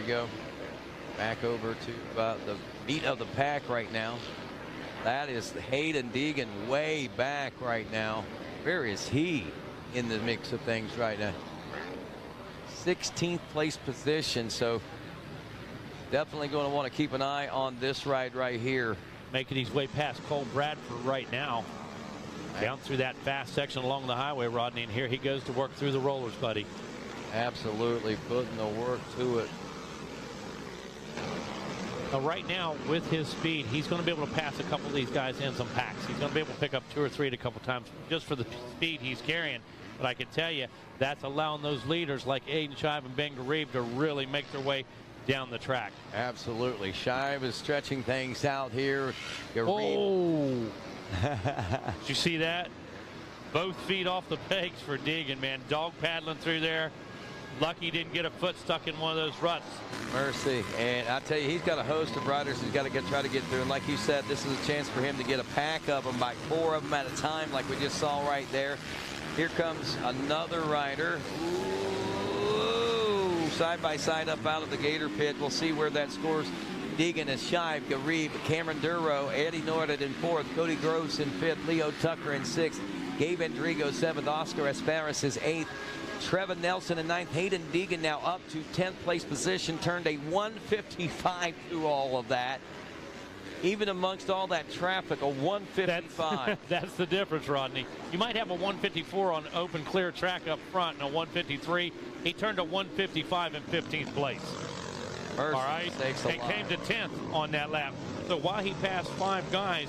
go. Back over to the meat of the pack right now. That is Haiden Deegan way back right now. Where is he in the mix of things right now? 16th place position, so definitely going to want to keep an eye on this ride right here. Making his way past Cole Bradford right now. Down through that fast section along the highway, Rodney, and here he goes to work through the rollers, buddy. Absolutely putting the work to it. Now, right now, with his speed, he's going to be able to pass a couple of these guys in some packs. He's going to be able to pick up 2 or 3 at a couple times just for the speed he's carrying. But I can tell you, that's allowing those leaders like Haiden, Shive, and Ben Garib to really make their way down the track. Absolutely. Shive is stretching things out here. Oh! Did you see that? Both feet off the pegs for Deegan, man. Dog paddling through there. Lucky didn't get a foot stuck in one of those ruts. Mercy. And I tell you, he's got a host of riders he's got to try to get through. And like you said, this is a chance for him to get a pack of them, like 4 of them at a time, like we just saw right there. Here comes another rider. Ooh, side by side up out of the Gator pit. We'll see where that scores. Deegan is Shive, Garib, Cameron Duro, Eddie Norded in 4th, Cody Groves in 5th, Leo Tucker in 6th, Gabe Endrigo 7th, Oscar Asparas is 8th, Trevin Nelson in 9th. Haiden Deegan now up to 10th place position, turned a 155 through all of that. Even amongst all that traffic, a 155. That's the difference, Rodney. You might have a 154 on open, clear track up front and a 153. He turned a 155 in 15th place. Mercy, all right, and came to 10th on that lap. So while he passed 5 guys,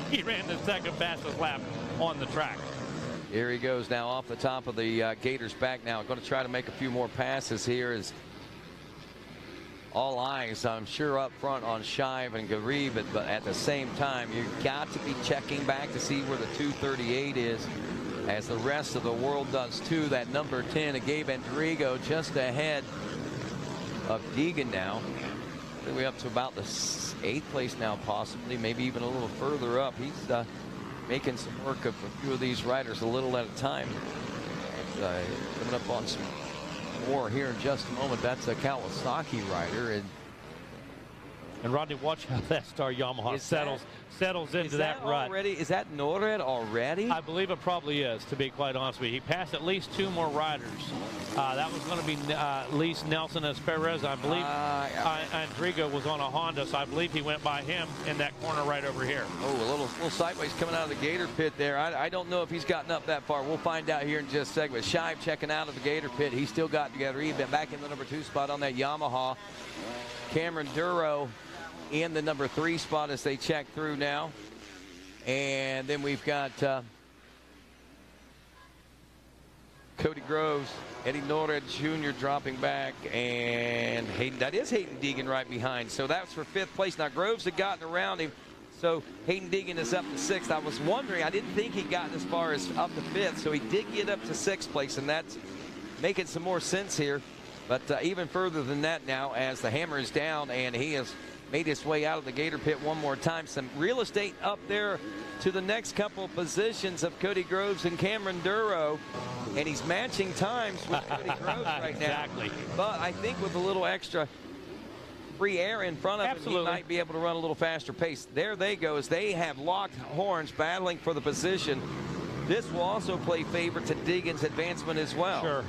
he ran the second fastest lap on the track. Here he goes now off the top of the Gators back now. Going to try to make a few more passes here. As all eyes, I'm sure, up front on Shive and Garib, but at the same time, you've got to be checking back to see where the 238 is, as the rest of the world does too. That number 10 of Gabe Endrigo just ahead of Deegan now. We're up to about the 8th place now, possibly, maybe even a little further up. He's making some work of a few of these riders a little at a time. Coming up on some more here in just a moment. That's a Kawasaki rider. And Rodney, watch how that Star Yamaha settles into that rut. Is that Norred already? I believe it probably is, to be quite honest with you. He passed at least 2 more riders. That was going to be Lise Nelson as Perez. I believe Endrigo was on a Honda, so I believe he went by him in that corner right over here. Oh, a little sideways coming out of the Gator pit there. I don't know if he's gotten up that far. We'll find out here in just a second. Shive checking out of the Gator pit. He's still got together. He's been back in the number 2 spot on that Yamaha. Cameron Duro in the number 3 spot as they check through now. And then we've got Cody Groves, Eddie Norred Jr. dropping back, and that is Haiden Deegan right behind. So that's for 5th place. Now Groves had gotten around him, so Haiden Deegan is up to 6th. I was wondering, I didn't think he'd gotten as far as up to 5th, so he did get up to 6th place, and that's making some more sense here. But even further than that now, as the hammer is down and he has made his way out of the Gator pit one more time. Some real estate up there to the next couple of positions of Cody Groves and Cameron Duro. And he's matching times with Cody Groves right now. Exactly. But I think with a little extra free air in front of him, he might be able to run a little faster pace. There they go, as they have locked horns, battling for the position. This will also play favor to Deegan's advancement as well. Sure.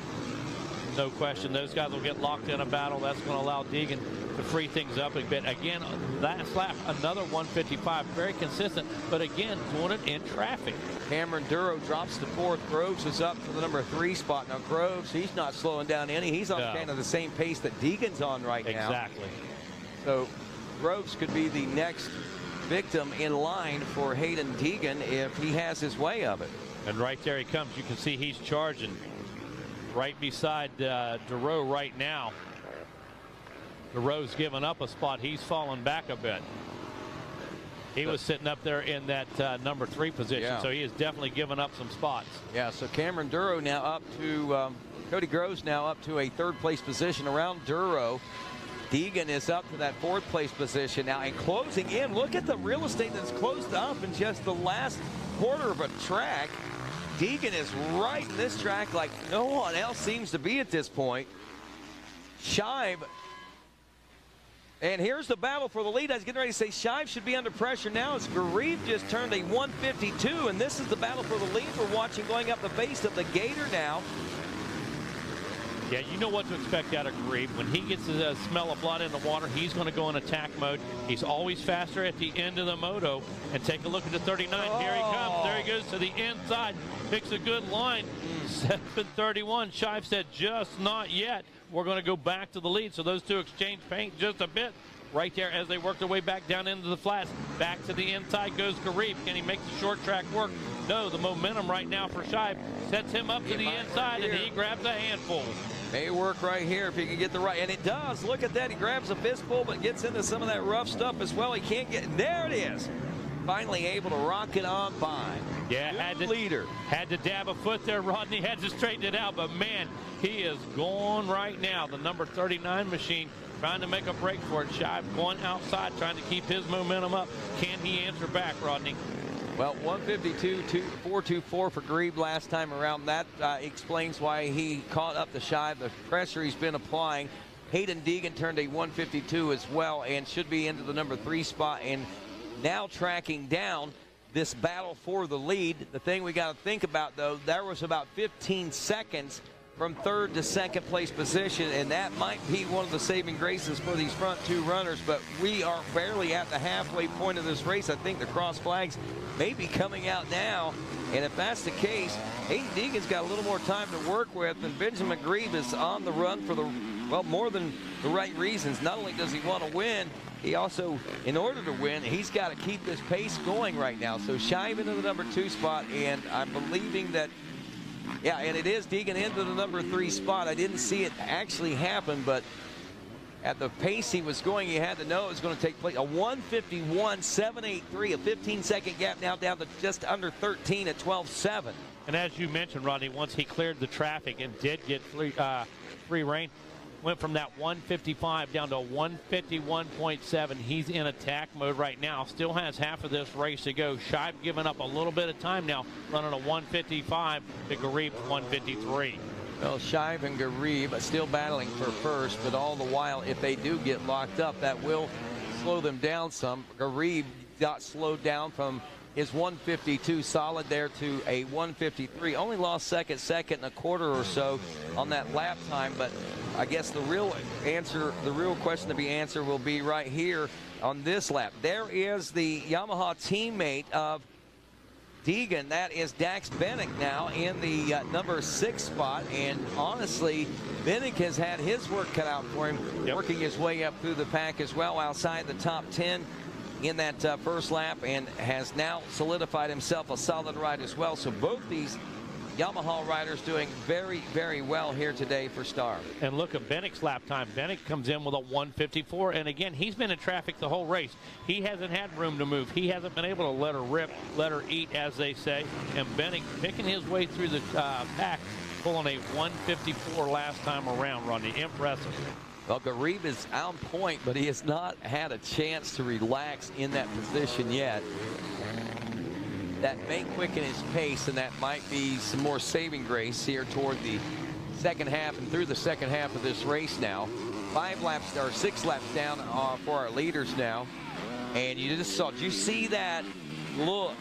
No question. Those guys will get locked in a battle. That's going to allow Deegan to free things up a bit. Again, last lap, another 155. Very consistent, but again, doing it in traffic. Cameron Duro drops to 4th. Groves is up to the number 3 spot. Now, Groves, he's not slowing down any. He's on kind of the same pace that Deegan's on right now. Exactly. So, Groves could be the next victim in line for Haiden Deegan if he has his way of it. And right there he comes. You can see he's charging right beside Duro right now. Duro's given up a spot. He's fallen back a bit. He was sitting up there in that number 3 position, so he has definitely given up some spots. Yeah, so Cameron Duro now up to, Cody Groves now up to a 3rd place position around Duro. Deegan is up to that 4th place position now, and closing in. Look at the real estate that's closed up in just the last quarter of a track. Deegan is right in this track like no one else seems to be at this point. Shive And here's the battle for the lead. I was getting ready to say Shive should be under pressure now as Garib just turned a 152, and this is the battle for the lead we're watching going up the face of the Gator now. Yeah, you know what to expect out of Garib. When he gets the smell of blood in the water, he's going to go in attack mode. He's always faster at the end of the moto. And take a look at the 39. Oh. Here he comes. There he goes to the inside. Picks a good line. 7:31. Shive said, just not yet. We're going to go back to the lead. So those two exchange paint just a bit right there as they work their way back down into the flats. Back to the inside goes Garib. Can he make the short track work? No, the momentum right now for Shive sets him up to the inside, and he grabs a handful. May work right here if he can get the right, and it does. Look at that. He grabs a fistful, but gets into some of that rough stuff as well. He can't get, there it is. Finally able to rock it on by. Yeah, had to dab a foot there. Rodney had to straighten it out, but man, he is gone right now. The number 39 machine trying to make a break for it. Shive going outside, trying to keep his momentum up. Can he answer back, Rodney? Well, 152.424 for Garib last time around. That explains why he caught up the Shive, the pressure he's been applying. Haiden Deegan turned a 152 as well and should be into the number 3 spot, and now tracking down this battle for the lead. The thing we got to think about, though, there was about 15 seconds from third to second place position, and that might be one of the saving graces for these front two runners, but we are barely at the halfway point of this race. I think the cross flags may be coming out now, and if that's the case, Haiden Deegan's got a little more time to work with, and Benjamin Garib is on the run for the, well, more than the right reasons. Not only does he want to win, he also, in order to win, he's got to keep this pace going right now. So Shive into the number 2 spot, and I'm believing that, yeah, and it is Deegan into the number 3 spot. I didn't see it actually happen, but at the pace he was going, you had to know it was going to take place. A 151.783, a 15-second gap now down to just under 13 at 12.7. And as you mentioned, Rodney, once he cleared the traffic and did get free reign, went from that 155 down to 151.7. He's in attack mode right now. Still has half of this race to go. Shive giving up a little bit of time now, running a 155 to Garib's 153. Well, Shive and Garib still battling for first, but all the while, if they do get locked up, that will slow them down some. Garib got slowed down from his 152 solid there to a 153. Only lost second and a quarter or so on that lap time, but I guess the real answer, the real question to be answered will be right here on this lap. There is the Yamaha teammate of Deegan. That is Dax Bennick now in the number 6 spot, and honestly, Bennick has had his work cut out for him, working his way up through the pack as well, outside the top 10 in that first lap, and has now solidified himself a solid ride as well. So both these Yamaha riders doing very, very well here today for Star. And look at Bennick's lap time. Bennick comes in with a 154, and again, he's been in traffic the whole race. He hasn't had room to move. He hasn't been able to let her rip, let her eat, as they say. And Bennick picking his way through the pack, pulling a 154 last time around, Rodney. Impressive. Well, Garib is on point, but he has not had a chance to relax in that position yet. That may quicken his pace, and that might be some more saving grace here toward the second half and through the second half of this race now. 5 laps or 6 laps down for our leaders now. And you just saw, did you see that look?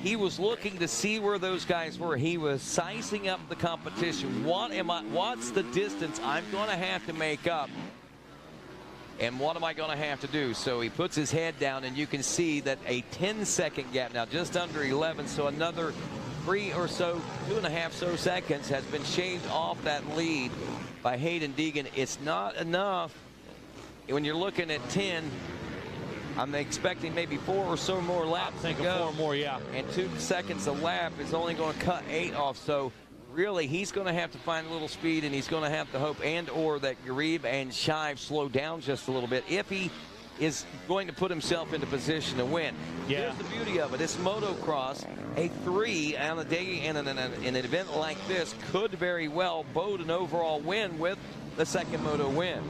He was looking to see where those guys were. He was sizing up the competition. What's the distance I'm going to have to make up? And what am I going to have to do? So he puts his head down, and you can see that a 10-second gap now, just under 11. So another 3 or so, 2.5 so seconds has been shaved off that lead by Haiden Deegan. It's not enough. When you're looking at 10, I'm expecting maybe 4 or so more laps to go. 4 more, yeah. And 2 seconds a lap is only going to cut 8 off. So really, he's going to have to find a little speed, and he's going to have to hope or that Garib and Shive slow down just a little bit if he is going to put himself into position to win. Yeah. Here's the beauty of it. It's motocross. A 3 on a day in an event like this could very well bode an overall win with the second moto win.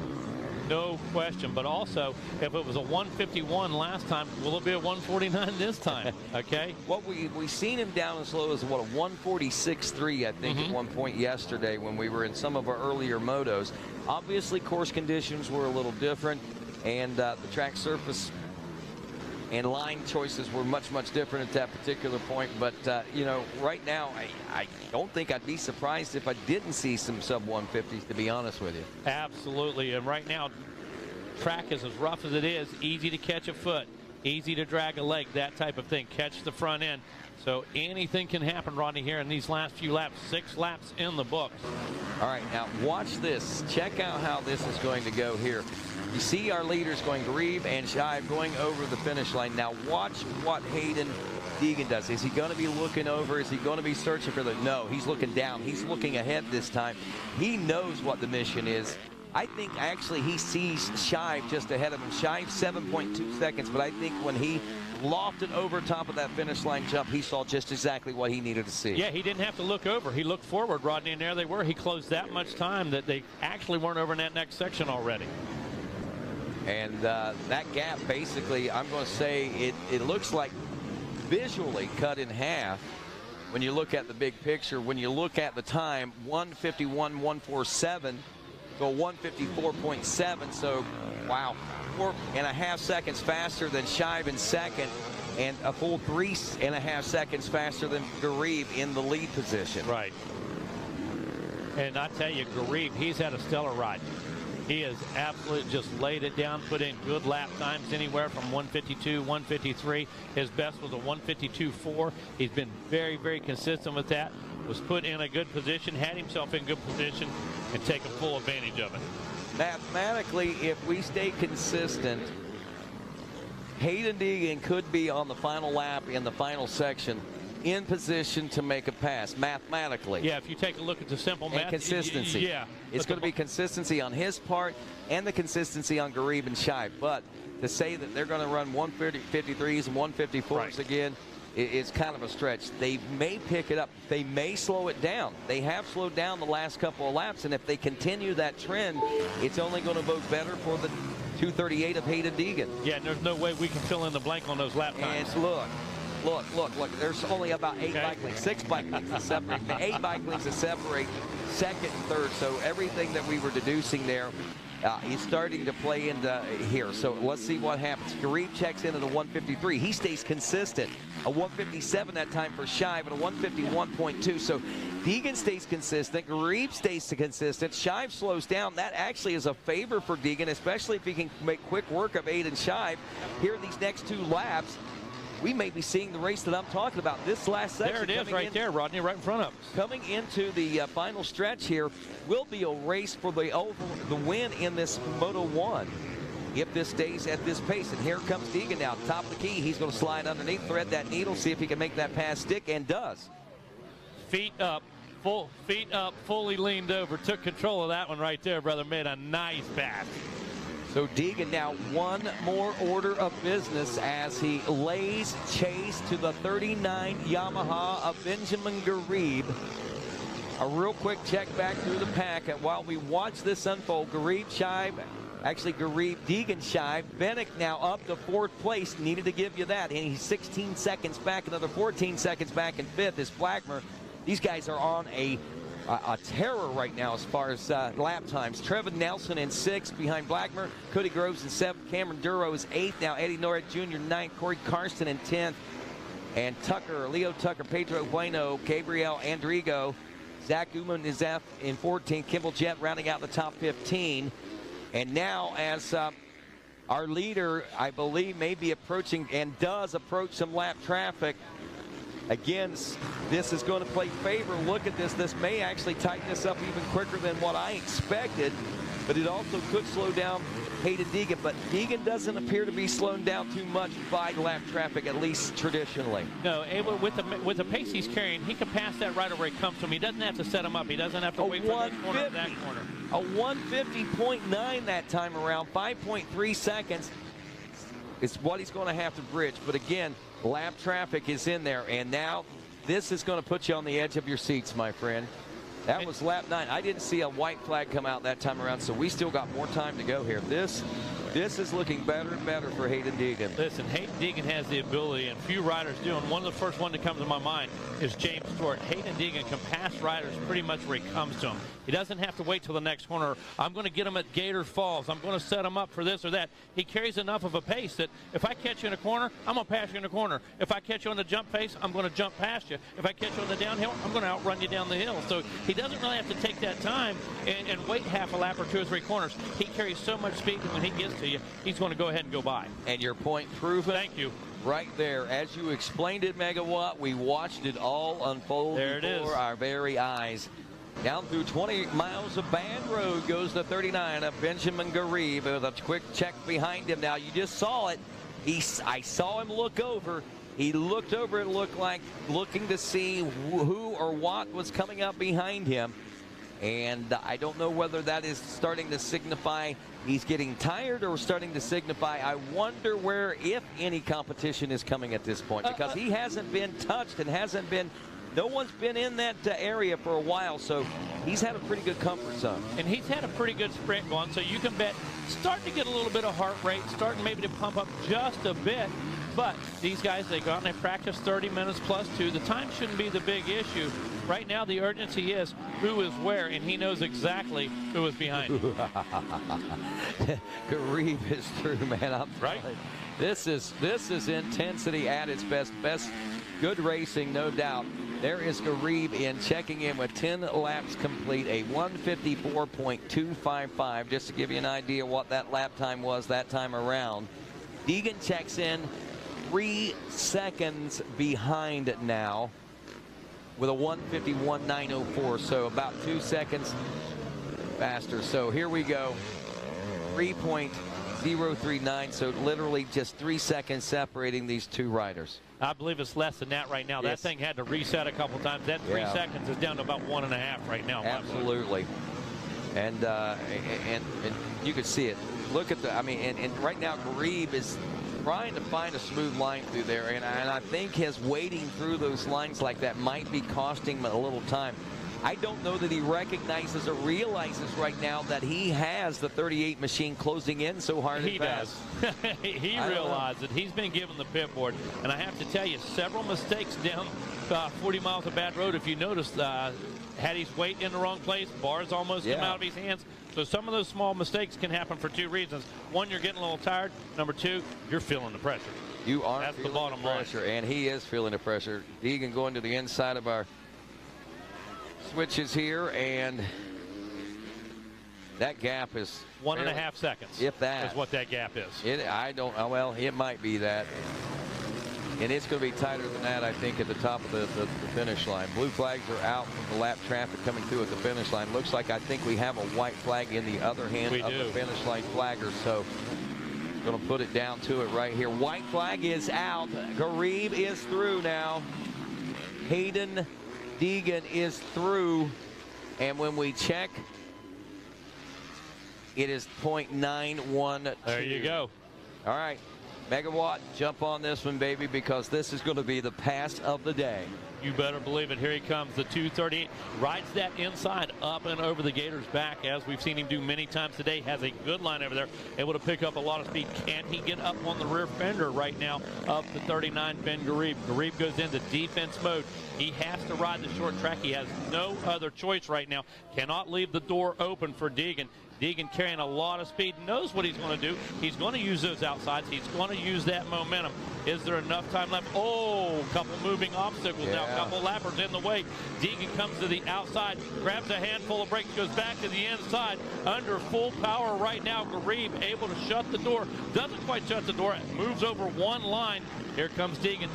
No question, but also, if it was a 151 last time, will it be a 149 this time? Okay. What we seen him down as low as what, a 146.3, I think, at one point yesterday when we were in some of our earlier motos. Obviously, course conditions were a little different. and the track surface and line choices were much different at that particular point. But you know, right now I don't think I'd be surprised if I didn't see some sub 150s, to be honest with you. Absolutely. And right now, track is as rough as it is, easy to catch a foot, easy to drag a leg, that type of thing, catch the front end. So anything can happen, Rodney, here in these last few laps. 6 laps in the books. All right, now watch this. Check out how this is going to go here. You see our leaders going Grieve and Shive going over the finish line. Now watch what Haiden Deegan does. Is he going to be looking over? Is he going to be searching for the... No, he's looking down. He's looking ahead this time. He knows what the mission is. I think actually he sees Shive just ahead of him. Shive 7.2 seconds, but I think when he lofted over top of that finish line jump, he saw just exactly what he needed to see. Yeah, he didn't have to look over. He looked forward, Rodney, and there they were. He closed that much time that they actually weren't over in that next section already. And that gap, basically, I'm going to say it looks like visually cut in half when you look at the big picture. When you look at the time, 1:51.147 to 1:54.7. So, wow, 4.5 seconds faster than Shive in second, and a full 3.5 seconds faster than Garib in the lead position. Right. And I tell you, Garib, he's had a stellar ride. He has absolutely just laid it down, put in good lap times anywhere from 1:52, 1:53. His best was a 1:52.4. He's been very consistent with that. Was put in a good position, had himself in good position, and taken full advantage of it. Mathematically, if we stay consistent, Haiden Deegan could be on the final lap in the final section in position to make a pass, mathematically. Yeah, if you take a look at the simple math. And consistency. Yeah. It's going to be consistency on his part and the consistency on Garib and Shive. But to say that they're going to run 153s and 154s again, it's kind of a stretch. They may pick it up. They may slow it down. They have slowed down the last couple of laps, and if they continue that trend, it's only going to bode better for the 2:38 of Haiden Deegan. Yeah, and there's no way we can fill in the blank on those lap times. And look, there's only about 8 bike links, 6 bike links that separate, 8 bike links that separate second and third. So everything that we were deducing there is starting to play into here. So let's see what happens. Garib checks in at a 1:53. He stays consistent. A 1:57 that time for Shive, and a 1:51.2. So Deegan stays consistent. Garib stays consistent. Shive slows down. That actually is a favor for Deegan, especially if he can make quick work of Aiden Shive here these next 2 laps. We may be seeing the race that I'm talking about. This last section. There it is right there, Rodney, right in front of us. Coming into the final stretch here will be a race for the win in this Moto 1. If this stays at this pace. And here comes Deegan now, top of the key. He's going to slide underneath, thread that needle, see if he can make that pass stick, and does. Feet up, fully leaned over, took control of that one right there, brother. Made a nice pass. So Deegan now one more order of business as he lays chase to the 39 Yamaha of Benjamin Garib. A real quick check back through the pack, and while we watch this unfold, Garib, Deegan, Shive, Bennick now up to 4th place. Needed to give you that, and he's 16 seconds back, another 14 seconds back in 5th is Blackmer. These guys are on a terror right now as far as lap times. Trevin Nelson in 6th behind Blackmer. Cody Groves in 7th. Cameron Duro is 8th. Now Eddie Norris Jr. 9th. Corey Karsten in 10th. And Leo Tucker, Pedro Bueno, Gabriel Andrigo, Zach Uman is in 14th. Kimball Jett rounding out the top 15. And now as our leader, I believe, may be approaching and does approach some lap traffic. Again, this is going to play favor. Look at this. This may actually tighten this up even quicker than what I expected, but it also could slow down Haiden Deegan. But Deegan doesn't appear to be slowing down too much by lap traffic, at least traditionally. No, with the pace he's carrying, he can pass that right where he comes from. He doesn't have to set him up. He doesn't have to wait for this corner or that corner. A 150.9 that time around, 5.3 seconds. It's what he's going to have to bridge. But again, lap traffic is in there, and now this is going to put you on the edge of your seats, my friend. That was lap 9. I didn't see a white flag come out that time around, so we still got more time to go here. This This is looking better and better for Haiden Deegan. Listen, Haiden Deegan has the ability, and few riders do, and one of the first one to come to my mind is James Stewart. Haiden Deegan can pass riders pretty much where he comes to them. He doesn't have to wait till the next corner. I'm going to get him at Gator Falls. I'm going to set him up for this or that. He carries enough of a pace that if I catch you in a corner, I'm going to pass you in a corner. If I catch you on the jump pace, I'm going to jump past you. If I catch you on the downhill, I'm going to outrun you down the hill. So he doesn't really have to take that time and wait half a lap or 2 or 3 corners. He carries so much speed that when he gets to you, he's going to go ahead and go by. And your point proven. Thank you. Right there, as you explained it, Megawatt, we watched it all unfold before our very eyes. Down through 20 miles of bad road goes the 39 of Benjamin Garib with a quick check behind him. Now, you just saw it. I saw him look over. He looked over, it looked like looking to see who or what was coming up behind him. And I don't know whether that is starting to signify he's getting tired or starting to signify I wonder where, if any, competition is coming at this point, because he hasn't been touched and hasn't been, no one's been in that area for a while, so he's had a pretty good comfort zone. And he's had a pretty good sprint going, so you can bet starting to get a little bit of heart rate, starting maybe to pump up just a bit. But these guys, they go out and they practice 30 minutes plus 2. The time shouldn't be the big issue. Right now, the urgency is who is where, and he knows exactly who is behind him. Garib is through, man. I'm right. This is intensity at its best. Good racing, no doubt. There is Garib in, checking in with 10 laps complete, a 154.255. Just to give you an idea what that lap time was that time around. Deegan checks in 3 seconds behind now with a 151.904, so about 2 seconds faster. So here we go, 3.039, so literally just 3 seconds separating these two riders. I believe it's less than that right now. Yes. That thing had to reset a couple times. That 3 seconds is down to about 1.5 right now. Absolutely. And you could see it. Look at the, I mean, and right now Garib is trying to find a smooth line through there, and I think his wading through those lines like that might be costing him a little time. I don't know that he recognizes or realizes right now that he has the 38 machine closing in so hard and fast. He realized that he's been given the pit board, and I have to tell you, several mistakes down 40 miles of bad road. If you noticed, had his weight in the wrong place, bars almost come out of his hands. So some of those small mistakes can happen for 2 reasons. One, you're getting a little tired. Number 2, you're feeling the pressure. You are. That's the bottom pressure, line. and he is feeling the pressure. Deegan going to the inside of our switches here, and that gap is 1.5 seconds. If that is what that gap is. I don't. Well, it might be that. And it's going to be tighter than that, I think, at the top of the finish line. Blue flags are out from the lap traffic coming through at the finish line. Looks like I think we have a white flag in the other hand of the finish line flagger. So going to put it down to it right here. White flag is out. Garib is through now. Haiden Deegan is through. And when we check, it is .912. There you go. All right. Megawatt, jump on this one, baby, because this is going to be the pass of the day. You better believe it. Here he comes, the 238. Rides that inside up and over the Gator's back, as we've seen him do many times today. Has a good line over there, able to pick up a lot of speed. Can he get up on the rear fender right now of the 39, Ben Garib? Garib goes into defense mode. He has to ride the short track. He has no other choice right now. Cannot leave the door open for Deegan. Deegan carrying a lot of speed, knows what he's going to do. He's going to use those outsides. He's going to use that momentum. Is there enough time left? Oh, a couple moving obstacles now, a couple lappers in the way. Deegan comes to the outside, grabs a handful of brakes, goes back to the inside under full power right now. Garib able to shut the door. Doesn't quite shut the door. Moves over one line. Here comes Deegan.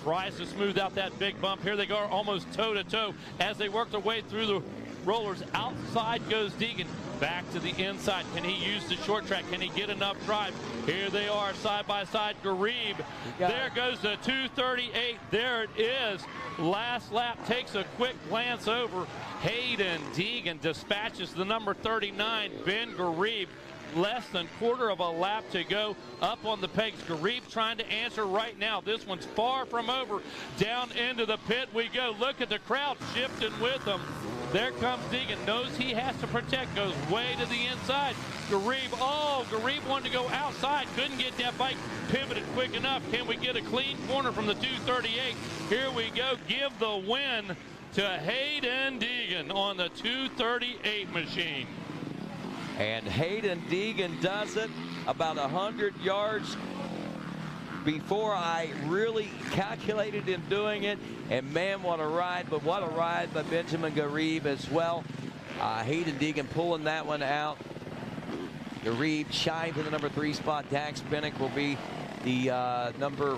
Tries to smooth out that big bump. Here they go, almost toe-to-toe as they work their way through the rollers. Outside goes Deegan. Back to the inside. Can he use the short track? Can he get enough drive? Here they are side by side. Garib. There goes the 238. There it is. Last lap. Takes a quick glance over. Haiden Deegan dispatches the number 39, Ben Garib. Less than quarter of a lap to go up on the pegs. Garib trying to answer right now. This one's far from over. Down into the pit we go. Look at the crowd shifting with them. There comes Deegan, knows he has to protect, goes way to the inside. Garib wanted to go outside, couldn't get that bike pivoted quick enough. Can we get a clean corner from the 238? Here we go, give the win to Haiden Deegan on the 238 machine. And Haiden Deegan does it about 100 yards before I really calculated him doing it. And man, what a ride, but what a ride by Benjamin Garib as well. Haiden Deegan pulling that one out. Garib shy to the number 3 spot. Dax Bennick will be the number